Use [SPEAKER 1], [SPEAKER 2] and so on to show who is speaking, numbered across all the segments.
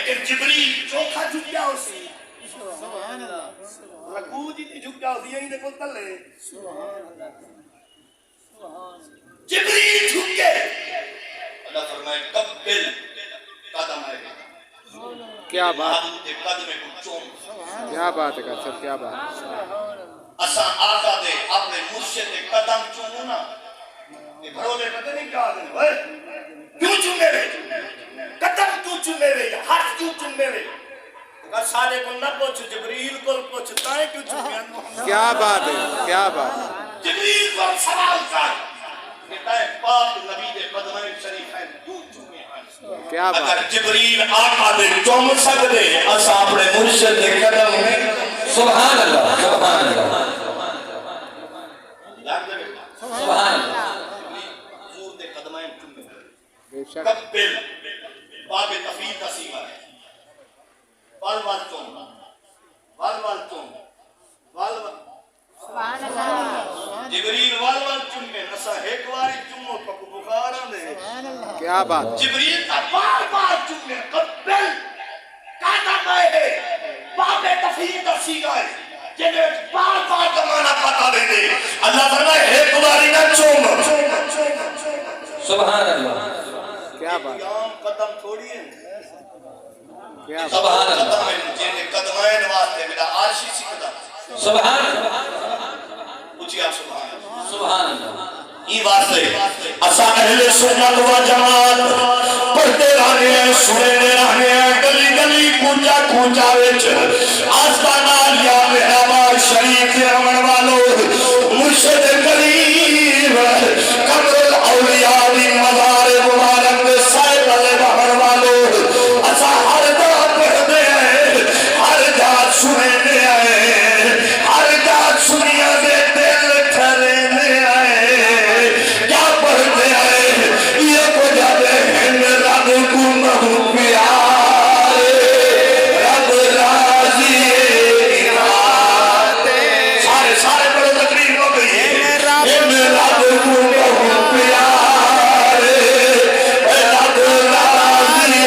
[SPEAKER 1] لیکن جبریل چوکھا جھکیا اسی رکوع جی تے جھکیا اسی یہی دے کول تلے جبریل جھکے اللہ فرمائے قبل قدم ہے
[SPEAKER 2] کیا بات
[SPEAKER 1] دے قدمے کو چوم
[SPEAKER 2] کیا بات ہے سب کیا بات
[SPEAKER 1] اساں آقا دے اپنے مرشد دے قدم چومو نا یہ بھرولے پتہ نہیں کہا دیں کیوں چومے رہے قدم کیوں چومے رہے ہاتھ کیوں چومے رہے اگر سارے کو نہ پوچھ جبریل کو پوچھتا ہے کیوں چومے
[SPEAKER 2] کیا بات ہے کیا بات
[SPEAKER 1] جبریل کو سوال کر کہتا ہے پاک نبی دے قدمین شریفین کیوں چومے
[SPEAKER 2] کیا بات
[SPEAKER 1] اگر جبریل آقا دے چوم سکتے اساں اپنے مرشد دے قدم میں
[SPEAKER 3] سبحان اللہ سبحان اللہ
[SPEAKER 1] سبحان اللہ حضور دے قدمین چومے
[SPEAKER 2] بے شک
[SPEAKER 1] قبل باب تفیل کا سیغہ ہے وال وال چوم وال وال چوم وال وال جبریل وال وال چومے نسا ایک واری چومو پکو بخارا دے
[SPEAKER 2] کیا بات
[SPEAKER 1] جبریل کا بار بار چومے قبل قدم ہے باب تفیل کا سیغہ ہے جنہیں بار بار کمانا پتا دے دے اللہ فرمائے ایک واری نہ چوم
[SPEAKER 3] سبحان اللہ
[SPEAKER 2] کیا بات
[SPEAKER 1] عام قدم تھوڑی ہے
[SPEAKER 2] کیا بات
[SPEAKER 3] سبحان اللہ
[SPEAKER 1] قدم ہے جنہیں قدمین واسطے میرا عارشی سی قدم
[SPEAKER 3] سبحان اللہ
[SPEAKER 1] پوچھئے آپ سبحان اللہ
[SPEAKER 3] سبحان اللہ
[SPEAKER 1] یہ واسطے اسا اہل سنت و جماعت پڑھتے رہنے ہیں سننے رہنے ہیں گلی گلی کونچا کونچا وچ آستانہ یا محرابہ شریف کے رمن والو مرشد قریب قبر الاولیاء دی مزار مبارک دے سائے والے بہر والو اسا ہر جا پڑھتے ہیں ہر جا سننے ہیں ہر جا سنیا دے دل ٹھرنے آئے کیا پڑھتے آئے یہ کو جاتے ہیں رب کو مہو پیارے رب راضی سارے سارے بڑے تقریر ہو گئی ہے رب کو مہو پیارے رب راضی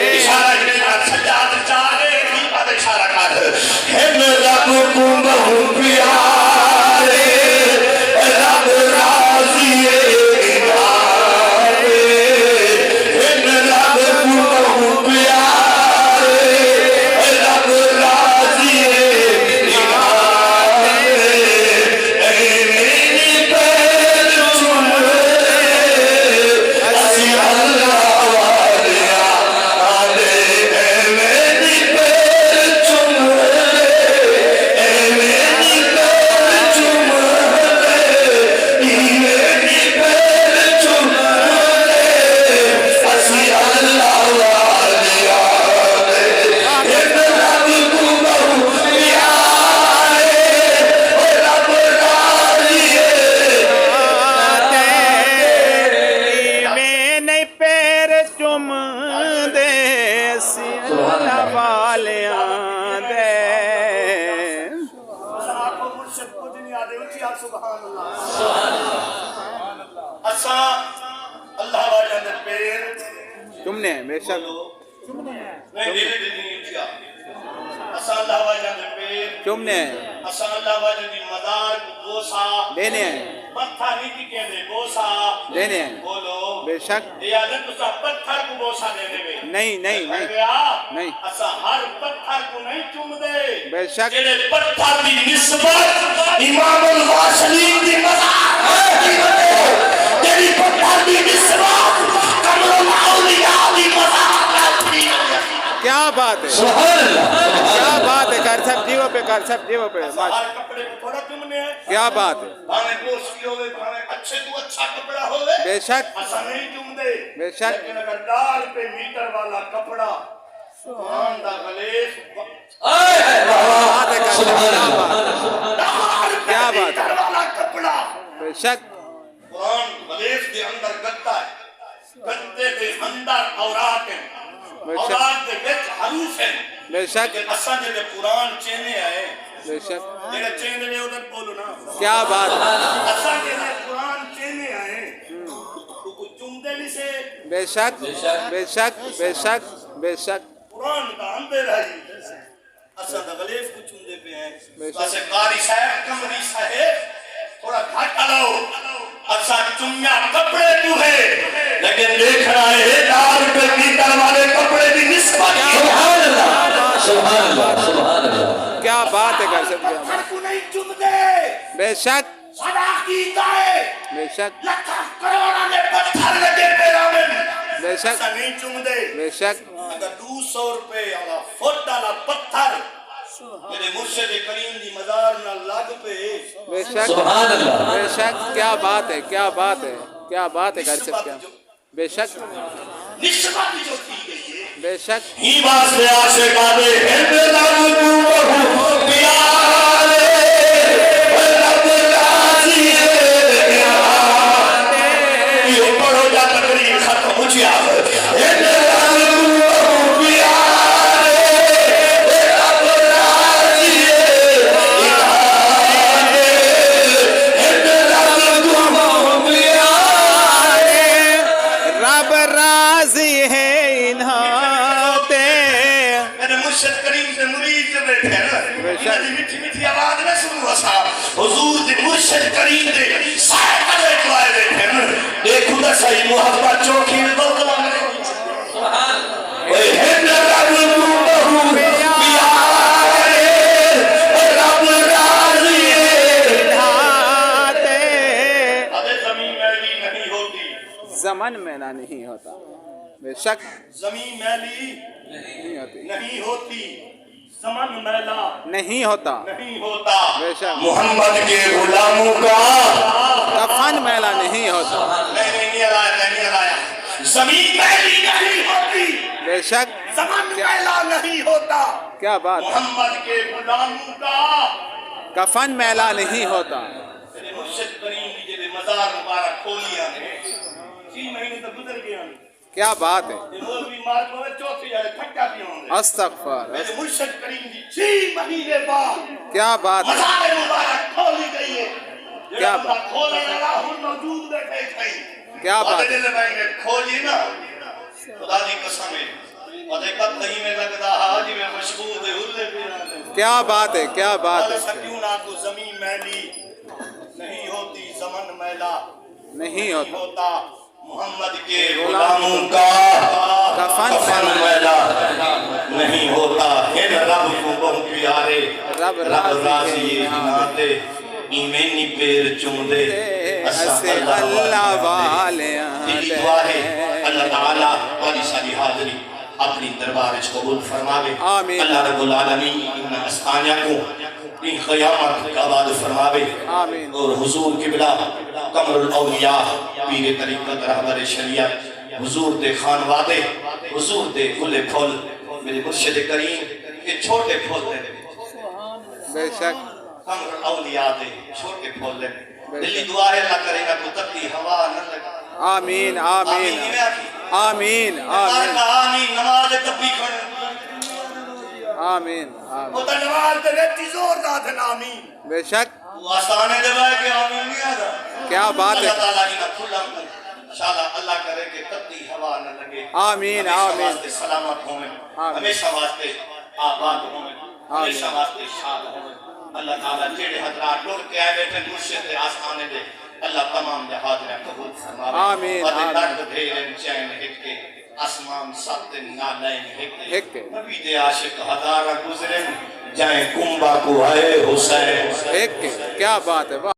[SPEAKER 1] اشارہ جنہا سجاد چاہے ہی بات اشارہ کر ہم رب کو مہو پیارے رب راضی ہم رب کو مہو پیارے رب راضی میری پیر چوم اسی اللہ والیا آلے میری پیر چوم میری پیر چوم میری پیر چوم اسی اللہ والیا آلے رب کو مہو پیارے رب راضی
[SPEAKER 2] میں نہیں پیر چم دے سینا والیاں دے
[SPEAKER 1] آپ مرشد کو دنیا دے اٹھی آپ سبحان اللہ اسا اللہ والے اندر پیر
[SPEAKER 2] تم نے بے شک
[SPEAKER 1] نہیں دلی دلی اٹھی آپ اسا اللہ والے اندر پیر
[SPEAKER 2] تم نے
[SPEAKER 1] اسا اللہ والے دی مدار کو بوسا
[SPEAKER 2] دینے
[SPEAKER 1] پتھر نہیں کی کہنے بوسا
[SPEAKER 2] دینے
[SPEAKER 1] بولو
[SPEAKER 2] بے شک
[SPEAKER 1] یہ عادت تو سا پتھر کو بوسا دینے میں
[SPEAKER 2] نہیں نہیں نہیں نہیں
[SPEAKER 1] اسا ہر پتھر کو نہیں چوم دے
[SPEAKER 2] بے شک
[SPEAKER 1] جنہیں پتھر دی نسبت امام الواسلین دی مزار تیری پتھر دی نسبت قبر الاولیاء دی مزار
[SPEAKER 2] کیا بات ہے
[SPEAKER 3] سبحان اللہ
[SPEAKER 2] کیا بات ہے کر سب جیو پہ کر سب جیو پہ
[SPEAKER 1] ہر کپڑے کو تھوڑا چومنے ہیں
[SPEAKER 2] کیا بات ہے
[SPEAKER 1] بھاوے گوش کی ہوئے بھاوے اچھے تو اچھا کپڑا ہوئے
[SPEAKER 2] بے شک
[SPEAKER 1] ایسا نہیں چوم دے
[SPEAKER 2] بے شک
[SPEAKER 1] لیکن اگر ڈال پہ میٹر والا کپڑا سبحان دا غلیظ
[SPEAKER 2] بات ہے کر سب کیا بات ہے
[SPEAKER 1] والا کپڑا
[SPEAKER 2] بے شک
[SPEAKER 1] قرآن غلیظ دے اندر گتا ہے گتے دے اندر اوراق ہیں اوراق دے بچ حروف ہیں
[SPEAKER 2] بے شک
[SPEAKER 1] لیکن اساں جے قرآن چینے آئے
[SPEAKER 2] بے شک
[SPEAKER 1] جے چینے نے ادھر بولو نا
[SPEAKER 2] کیا بات ہے
[SPEAKER 1] اساں جے قرآن چینے آئے تو کچھ چوم دے نہیں سے
[SPEAKER 2] بے شک بے شک بے شک بے شک
[SPEAKER 1] قرآن کا اندر ہے اسا دا غلیف کو چوندے پہ ہیں
[SPEAKER 2] بے شک۔
[SPEAKER 1] واسے قاری صاحب کمری صاحب تھوڑا گھٹ آلاؤ اسا چمیا کپڑے تو ہے لیکن دیکھ رہا ہے 1000 روپے میٹر والے کپڑے کی نسبت
[SPEAKER 3] سبحان اللہ سبحان اللہ سبحان اللہ
[SPEAKER 2] کیا بات ہے کر سکتے ہیں
[SPEAKER 1] پتھر کو نہیں چم دے
[SPEAKER 2] بے شک
[SPEAKER 1] صدا کی دائے
[SPEAKER 2] بے شک
[SPEAKER 1] لکھا کروڑا نے پتھر لگے پیرامن
[SPEAKER 2] بے شک
[SPEAKER 1] اسا نہیں چم دے
[SPEAKER 2] بے شک
[SPEAKER 1] اگر 200 روپے والا فٹ والا پتھر میرے مرشد کریم دی مزار نہ لگ پہ
[SPEAKER 2] بے شک
[SPEAKER 3] سبحان اللہ
[SPEAKER 2] بے شک کیا بات ہے کیا بات ہے کیا بات ہے کر سکتے ہیں بے شک
[SPEAKER 1] نسبت جو کی گئی ہے
[SPEAKER 2] بے شک
[SPEAKER 1] ہی واسطے عاشق آدے ہند لگ تو بہو پیارے رب راضی ہے یہ پڑھو جا تقریر ختم ہو جیا ہند لگ تو بہو پیارے رب راضی ہے ہند لگ تو بہو پیارے
[SPEAKER 2] رب راضی ہے انہاتے
[SPEAKER 1] میرے مرشد کریم سے مرید جو بیٹھے ہیں نا انہاں دی میٹھی میٹھی آواز نہ سنو اسا حضور دی مرشد کریم دے سائے کرے تو آئے بیٹھے ہیں نا دیکھو دا صحیح محبت چوکی میں بلکہ اے ہند رب تو بہو پیارے رب راضی ہے
[SPEAKER 2] انہاتے
[SPEAKER 1] ابے زمین میلی نہیں ہوتی
[SPEAKER 2] زمن میلا نہیں ہوتا بے شک
[SPEAKER 1] زمین میلی
[SPEAKER 2] نہیں ہوتی
[SPEAKER 1] نہیں ہوتی زمن میلا
[SPEAKER 2] نہیں ہوتا
[SPEAKER 1] نہیں ہوتا
[SPEAKER 2] بے شک
[SPEAKER 1] محمد کے غلاموں کا
[SPEAKER 2] کفن میلا نہیں ہوتا
[SPEAKER 1] نہیں ہلایا زمین میلی نہیں ہوتی
[SPEAKER 2] بے شک
[SPEAKER 1] زمن میلا نہیں ہوتا
[SPEAKER 2] کیا بات ہے
[SPEAKER 1] محمد کے غلاموں کا
[SPEAKER 2] کفن میلا نہیں ہوتا
[SPEAKER 1] میرے مرشد کریم کی جب مزار مبارک کھولیاں نے 3 مہینے تو گزر گیا
[SPEAKER 2] کیا بات ہے
[SPEAKER 1] یہ مولوی مار کو چوتھی آئے تھکا بھی ہوں گے
[SPEAKER 2] استغفار
[SPEAKER 1] میرے مرشد کریم کی 6 مہینے بعد
[SPEAKER 2] کیا بات ہے
[SPEAKER 1] مزار مبارک کھولی گئی ہے
[SPEAKER 2] کیا
[SPEAKER 1] بات کھولے اللہ موجود بیٹھے تھے
[SPEAKER 2] کیا بات ہے
[SPEAKER 1] دل میں کھولی نا خدا دی قسم ہے اور ایک کہیں میں لگتا حاجی میں خوشبو دے ہلے پہ
[SPEAKER 2] کیا بات ہے کیا بات ہے
[SPEAKER 1] سکیونہ کو زمین میلی نہیں ہوتی زمن میلا
[SPEAKER 2] نہیں ہوتا
[SPEAKER 1] ہوتا محمد کے غلاموں کا
[SPEAKER 2] کفن
[SPEAKER 1] میلا نہیں ہوتا ہے رب کو بہت پیارے
[SPEAKER 2] رب
[SPEAKER 1] راضی ناتے ایمینی پیر چوندے
[SPEAKER 2] اسے اللہ والے
[SPEAKER 1] دلی دعا ہے اللہ تعالیٰ والی ساری حاضری اپنی دربار قبول فرماوے
[SPEAKER 2] آمین
[SPEAKER 1] اللہ رب العالمین ان استانیہ کو ان قیامت کا بعد فرماوے
[SPEAKER 2] آمین
[SPEAKER 1] اور حضور کی بلا قمر الاولیاء پیر طریقت رہبر شریعت حضور دے خانوادے حضور دے گلے پھول میرے مرشد کریم یہ چھوٹے پھول دے
[SPEAKER 2] بے شک
[SPEAKER 1] قمر الاولیاء دے چھوٹے پھول دے دلی دعا ہے اللہ کرے گا کو تبتی ہوا نہ لگا
[SPEAKER 2] آمین آمین آمین آمین
[SPEAKER 1] آمین نماز تبی کھڑے
[SPEAKER 2] آمین آمین
[SPEAKER 1] وہ تو نماز دے بیٹی زور داد ہے آمین
[SPEAKER 2] بے شک
[SPEAKER 1] وہ آسانے دے بائے کہ آمین نہیں آدھا
[SPEAKER 2] کیا بات ہے
[SPEAKER 1] اللہ تعالیٰ کی نہ کھلا انشاءاللہ اللہ کرے کہ تبتی ہوا نہ لگے
[SPEAKER 2] آمین
[SPEAKER 1] ہمیشہ
[SPEAKER 2] آمین
[SPEAKER 1] واسطے سلامت ہوں ہمیشہ واسطے آباد ہوں ہمیشہ واسطے شاد ہوں اللہ تعالیٰ جیڑے حضرات ٹوڑ کے آئے بیٹھے مرشد آسانے دے اللہ تمام دے حاضرہ قبول فرماوے
[SPEAKER 2] آمین
[SPEAKER 1] آمین درد بھیرن چین ہکے اسمان سات نالین ہکے نبی دے عاشق ہزارہ گزرن جائیں کنبا کو آئے حسین
[SPEAKER 2] ایک کیا بات ہے